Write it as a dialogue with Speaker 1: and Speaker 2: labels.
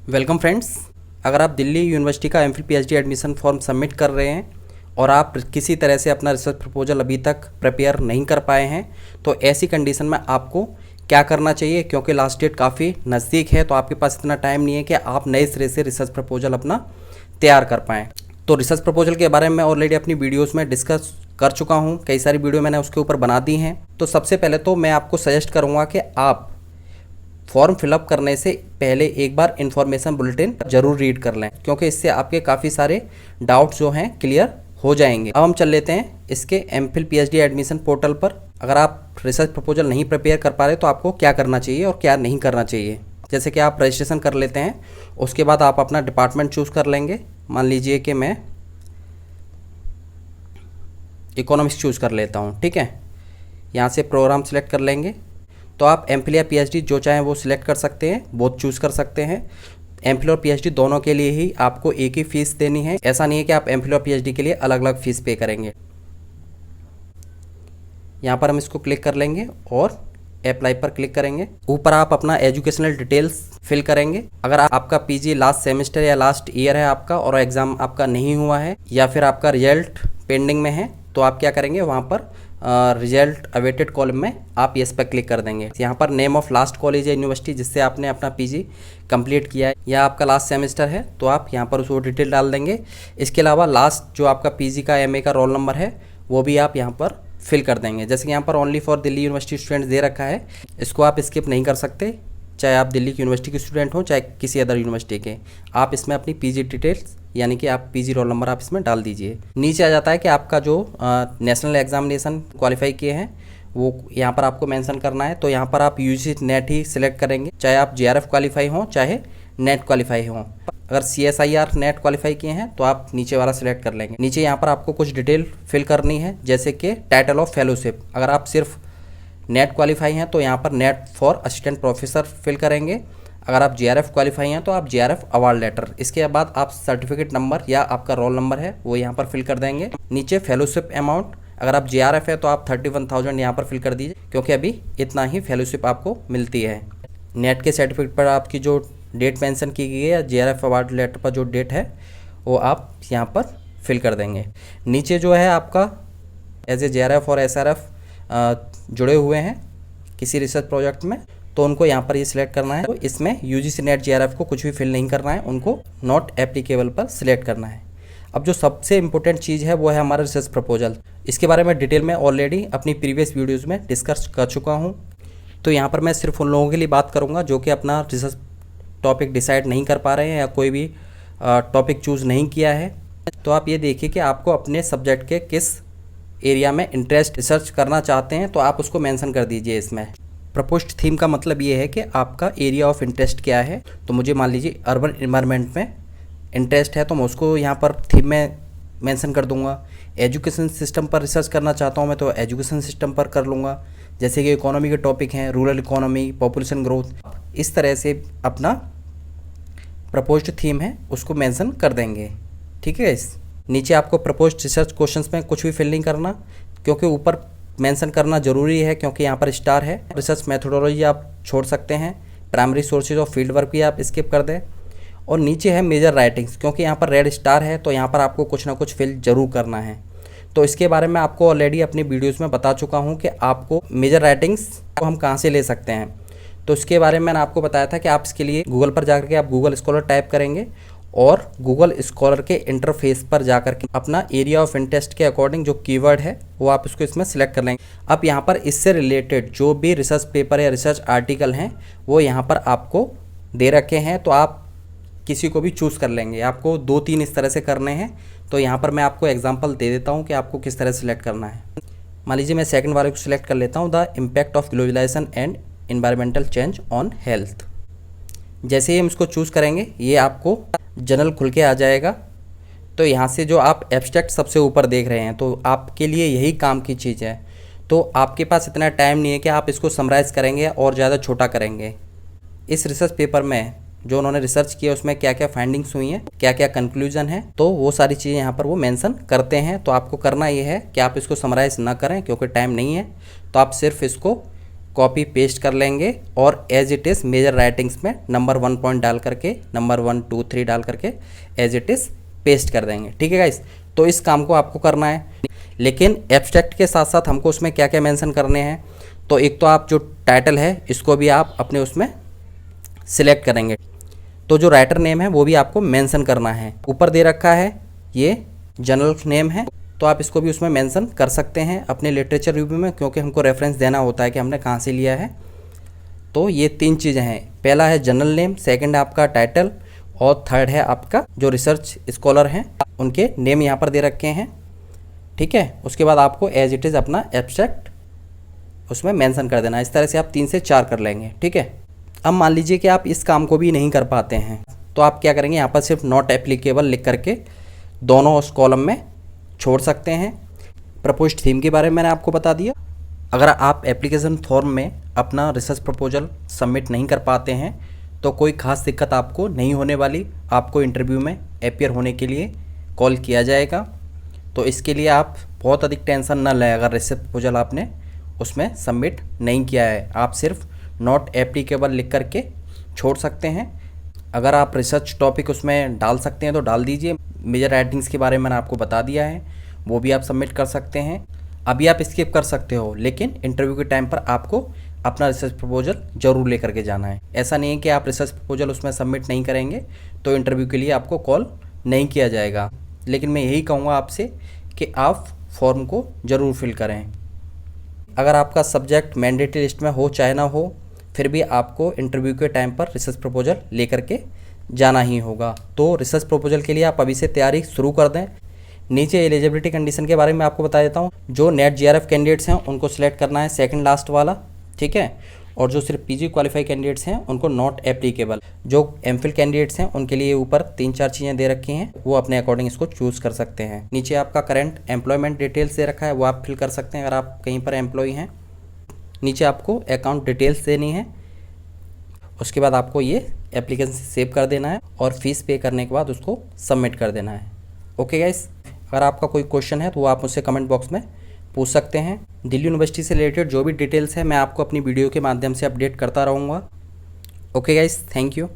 Speaker 1: Welcome friends. अगर आप Delhi university का MPhil PhD admission form submit कर रहे हैं और आप किसी तरह से अपना रिसर्च प्रपोजल अभी तक प्रिपेयर नहीं कर पाए हैं तो ऐसी कंडीशन में आपको क्या करना चाहिए, क्योंकि लास्ट डेट काफ़ी नज़दीक है तो आपके पास इतना टाइम नहीं है कि आप नए सिरे से रिसर्च प्रपोजल अपना तैयार कर पाएँ। तो रिसर्च प्रपोजल के बारे में मैं ऑलरेडी अपनी वीडियोज़ में डिस्कस कर चुका हूँ, कई सारी वीडियो मैंने उसके ऊपर बना दी हैं। तो सबसे पहले तो मैं आपको सजेस्ट करूँगा कि आप फॉर्म फिलअप करने से पहले एक बार इन्फॉर्मेशन बुलेटिन ज़रूर रीड कर लें, क्योंकि इससे आपके काफ़ी सारे डाउट्स जो हैं क्लियर हो जाएंगे। अब हम चल लेते हैं इसके एमफिल पीएचडी एडमिशन पोर्टल पर। अगर आप रिसर्च प्रपोजल नहीं प्रिपेयर कर पा रहे तो आपको क्या करना चाहिए और क्या नहीं करना चाहिए। जैसे कि आप रजिस्ट्रेशन कर लेते हैं, उसके बाद आप अपना डिपार्टमेंट चूज़ कर लेंगे। मान लीजिए कि मैं इकोनॉमिक्स चूज़ कर लेता हूँ, ठीक है। यहाँ से प्रोग्राम सिलेक्ट कर लेंगे। तो आप एमफिल या पीएचडी जो चाहें वो सिलेक्ट कर सकते हैं, बोथ चूज़ कर सकते हैं। एमफिल और पीएचडी दोनों के लिए ही आपको एक ही फीस देनी है, ऐसा नहीं है कि आप एमफिल और पीएचडी के लिए अलग अलग फीस पे करेंगे। यहाँ पर हम इसको क्लिक कर लेंगे और अप्लाई पर क्लिक करेंगे। ऊपर आप अपना एजुकेशनल डिटेल्स फिल करेंगे। अगर आपका पीजी लास्ट सेमेस्टर या लास्ट ईयर है आपका और एग्ज़ाम आपका नहीं हुआ है या फिर आपका रिजल्ट पेंडिंग में है तो आप क्या करेंगे, वहाँ पर रिजल्ट अवेटेड कॉलम में आप यस पर क्लिक कर देंगे। यहाँ पर नेम ऑफ लास्ट कॉलेज या यूनिवर्सिटी जिससे आपने अपना पीजी कंप्लीट किया है या आपका लास्ट सेमेस्टर है तो आप यहाँ पर उसको डिटेल डाल देंगे। इसके अलावा लास्ट जो आपका पीजी का एमए का रोल नंबर है वो भी आप यहाँ पर फिल कर देंगे। जैसे कि यहाँ पर only for Delhi university students they रखा है, इसको आप स्किप नहीं कर सकते, चाहे आप दिल्ली की यूनिवर्सिटी के स्टूडेंट हो चाहे किसी अदर यूनिवर्सिटी के। आप इसमें अपनी पीजी डिटेल्स यानी कि आप पीजी रोल नंबर आप इसमें डाल दीजिए। नीचे आ जाता है कि आपका जो नेशनल एग्जामिनेशन क्वालिफाई किए हैं वो यहाँ पर आपको मेंशन करना है। तो यहाँ पर आप यूजीसी नेट ही सिलेक्ट करेंगे, चाहे आप जेआरएफ क्वालिफाई हों चाहे नेट क्वालिफाई हों। अगर सीएसआईआर नेट क्वालिफाई किए हैं तो आप नीचे वाला सिलेक्ट कर लेंगे। नीचे यहाँ पर आपको कुछ डिटेल फिल करनी है, जैसे कि टाइटल ऑफ फेलोशिप। अगर आप सिर्फ नेट क्वालिफाई हैं तो यहाँ पर NET for assistant professor fill करेंगे। अगर आप जेआरएफ क्वालिफाई हैं तो आप जेआरएफ अवार्ड लेटर। इसके बाद आप सर्टिफिकेट नंबर या आपका रोल नंबर है वो यहाँ पर फिल कर देंगे। नीचे फेलोशिप अमाउंट, अगर आप जेआरएफ है तो आप 31,000 यहाँ पर फिल कर दीजिए, क्योंकि अभी इतना ही फेलोशिप आपको मिलती है। नेट के सर्टिफिकेट पर आपकी जो डेट मेंशन की गई है या जेआरएफ अवार्ड लेटर पर जो डेट है वो आप यहाँ पर फिल कर देंगे। नीचे जो है आपका एज ए जेआरएफ और एसआरएफ जुड़े हुए हैं किसी रिसर्च प्रोजेक्ट में तो उनको यहाँ पर ये सिलेक्ट करना है। तो इसमें यूजीसी नेट जेआरएफ को कुछ भी फिल नहीं करना है, उनको नॉट एप्लीकेबल पर सिलेक्ट करना है। अब जो सबसे इम्पोर्टेंट चीज़ है वो है हमारा रिसर्च प्रपोजल। इसके बारे में डिटेल में ऑलरेडी अपनी प्रीवियस वीडियोज़ में डिस्कस कर चुका हूँ। तो यहाँ पर मैं सिर्फ उन लोगों के लिए बात करूँगा जो कि अपना रिसर्च टॉपिक डिसाइड नहीं कर पा रहे हैं या कोई भी टॉपिक चूज़ नहीं किया है। तो आप ये देखिए कि आपको अपने सब्जेक्ट के किस एरिया में इंटरेस्ट रिसर्च करना चाहते हैं तो आप उसको मेंशन कर दीजिए इसमें। प्रपोज्ड थीम का मतलब ये है कि आपका एरिया ऑफ इंटरेस्ट क्या है। तो मुझे मान लीजिए अर्बन एनवायरनमेंट में इंटरेस्ट है तो मैं उसको यहाँ पर थीम में मेंशन कर दूंगा। एजुकेशन सिस्टम पर रिसर्च करना चाहता हूँ मैं तो एजुकेशन सिस्टम पर कर लूँगा। जैसे कि इकोनॉमी के टॉपिक हैं, रूरल इकोनॉमी, पॉपुलेशन ग्रोथ, इस तरह से अपना प्रपोज्ड थीम है उसको मेंशन कर देंगे, ठीक है। इस नीचे आपको प्रपोज्ड रिसर्च क्वेश्चंस में कुछ भी फिल नहीं करना, क्योंकि ऊपर मेंशन करना ज़रूरी है क्योंकि यहाँ पर स्टार है। रिसर्च मेथोडोलॉजी आप छोड़ सकते हैं, primary sources of field work भी आप स्किप कर दें। और नीचे है मेजर राइटिंग्स, क्योंकि यहाँ पर रेड स्टार है तो यहाँ पर आपको कुछ ना कुछ फिल ज़रूर करना है। तो इसके बारे में आपको ऑलरेडी अपनी वीडियोज़ में बता चुका हूँ कि आपको मेजर राइटिंग्स को हम कहाँ से ले सकते हैं। तो इसके बारे में मैंने आपको बताया था कि आप इसके लिए गूगल पर जाकर के आप गूगल स्कॉलर टाइप करेंगे और गूगल स्कॉलर के इंटरफेस पर जाकर के अपना एरिया ऑफ इंटरेस्ट के अकॉर्डिंग जो कीवर्ड है वो आप इसको इसमें सिलेक्ट कर लेंगे। अब यहाँ पर इससे रिलेटेड जो भी रिसर्च पेपर या रिसर्च आर्टिकल हैं वो यहाँ पर आपको दे रखे हैं, तो आप किसी को भी चूज़ कर लेंगे। आपको 2-3 इस तरह से करने हैं। तो यहाँ पर मैं आपको एग्जाम्पल दे देता हूँ कि आपको किस तरह सिलेक्ट करना है। मान लीजिए मैं सेकंड वाले को सिलेक्ट कर लेता हूँ, the impact of globalisation and environmental change on health. जैसे ही हम इसको चूज़ करेंगे ये आपको जनरल खुल के आ जाएगा। तो यहाँ से जो आप एब्स्ट्रैक्ट सबसे ऊपर देख रहे हैं तो आपके लिए यही काम की चीज़ है। तो आपके पास इतना टाइम नहीं है कि आप इसको समराइज़ करेंगे और ज़्यादा छोटा करेंगे। इस रिसर्च पेपर में जो उन्होंने रिसर्च किया उसमें क्या क्या फाइंडिंग्स हुई हैं, क्या क्या कंक्लूजन है, तो वो सारी चीज़ें यहाँ पर वो मेंशन करते हैं। तो आपको करना ये है कि आप इसको समराइज़ ना करें क्योंकि टाइम नहीं है। तो आप सिर्फ इसको कॉपी पेस्ट कर लेंगे और as it is major writings में नंबर 1 पॉइंट डाल करके नंबर 1 2 3 डाल करके एज इट इज़ पेस्ट कर देंगे। ठीक है गाइस, तो इस काम को आपको करना है। लेकिन एब्स्ट्रैक्ट के साथ साथ हमको उसमें क्या क्या मेंशन करने हैं, तो एक तो आप जो टाइटल है इसको भी आप अपने उसमें सिलेक्ट करेंगे, तो जो राइटर नेम है वो भी आपको मेंशन करना है। ऊपर दे रखा है ये जर्नल नेम है, तो आप इसको भी उसमें मेंशन कर सकते हैं अपने लिटरेचर रिव्यू में, क्योंकि हमको रेफरेंस देना होता है कि हमने कहाँ से लिया है। तो ये 3 चीज़ें हैं, पहला है जर्नल नेम, सेकंड है आपका टाइटल और थर्ड है आपका जो रिसर्च स्कॉलर हैं उनके नेम यहाँ पर दे रखे हैं। ठीक है, उसके बाद आपको एज इट इज़ अपना एब्स्ट्रैक्ट उसमें मेंशन कर देना। इस तरह से आप 3 से 4 कर लेंगे। ठीक है, अब मान लीजिए कि आप इस काम को भी नहीं कर पाते हैं, तो आप क्या करेंगे, यहाँ पर सिर्फ नॉट एप्लीकेबल लिख करके दोनों उस कॉलम में छोड़ सकते हैं। प्रपोज्ड थीम के बारे में मैंने आपको बता दिया। अगर आप एप्लीकेशन फॉर्म में अपना रिसर्च प्रपोजल सबमिट नहीं कर पाते हैं तो कोई ख़ास दिक्कत आपको नहीं होने वाली, आपको इंटरव्यू में अपीयर होने के लिए कॉल किया जाएगा। तो इसके लिए आप बहुत अधिक टेंशन न लें। अगर रिसर्च प्रपोजल आपने उसमें सबमिट नहीं किया है, आप सिर्फ नॉट एप्लीकेबल लिख करके छोड़ सकते हैं। अगर आप रिसर्च टॉपिक उसमें डाल सकते हैं तो डाल दीजिए। मेजर राइटिंग्स के बारे में मैंने आपको बता दिया है, वो भी आप सबमिट कर सकते हैं। अभी आप स्किप कर सकते हो, लेकिन इंटरव्यू के टाइम पर आपको अपना रिसर्च प्रपोजल जरूर लेकर के जाना है। ऐसा नहीं है कि आप रिसर्च प्रपोजल उसमें सबमिट नहीं करेंगे तो इंटरव्यू के लिए आपको कॉल नहीं किया जाएगा। लेकिन मैं यही कहूँगा आपसे कि आप फॉर्म को ज़रूर फिल करें। अगर आपका सब्जेक्ट मैंडेटरी लिस्ट में हो चाहे ना हो, फिर भी आपको इंटरव्यू के टाइम पर रिसर्च प्रपोजल लेकर के जाना ही होगा। तो रिसर्च प्रपोजल के लिए आप अभी से तैयारी शुरू कर दें। नीचे एलिजिबिलिटी कंडीशन के बारे में आपको बता देता हूँ। जो नेट जीआरएफ कैंडिडेट्स हैं उनको सिलेक्ट करना है सेकंड लास्ट वाला, ठीक है। और जो सिर्फ पीजी क्वालिफाई कैंडिडेट्स हैं उनको नॉट एप्लीकेबल। जो एमफिल कैंडिडेट्स हैं उनके लिए ऊपर 3-4 चीज़ें दे रखी हैं, वो अपने अकॉर्डिंग इसको चूज़ कर सकते हैं। नीचे आपका करंट एम्प्लॉयमेंट डिटेल्स दे रखा है, वो आप फिल कर सकते हैं अगर आप कहीं पर एम्प्लॉय हैं। नीचे आपको अकाउंट डिटेल्स देनी है। उसके बाद आपको ये एप्लीकेशन सेव कर देना है और फीस पे करने के बाद उसको सबमिट कर देना है। ओके गाइस, अगर आपका कोई क्वेश्चन है तो वो आप मुझसे कमेंट बॉक्स में पूछ सकते हैं। दिल्ली यूनिवर्सिटी से रिलेटेड जो भी डिटेल्स है मैं आपको अपनी वीडियो के माध्यम से अपडेट करता रहूँगा। Okay guys, thank you.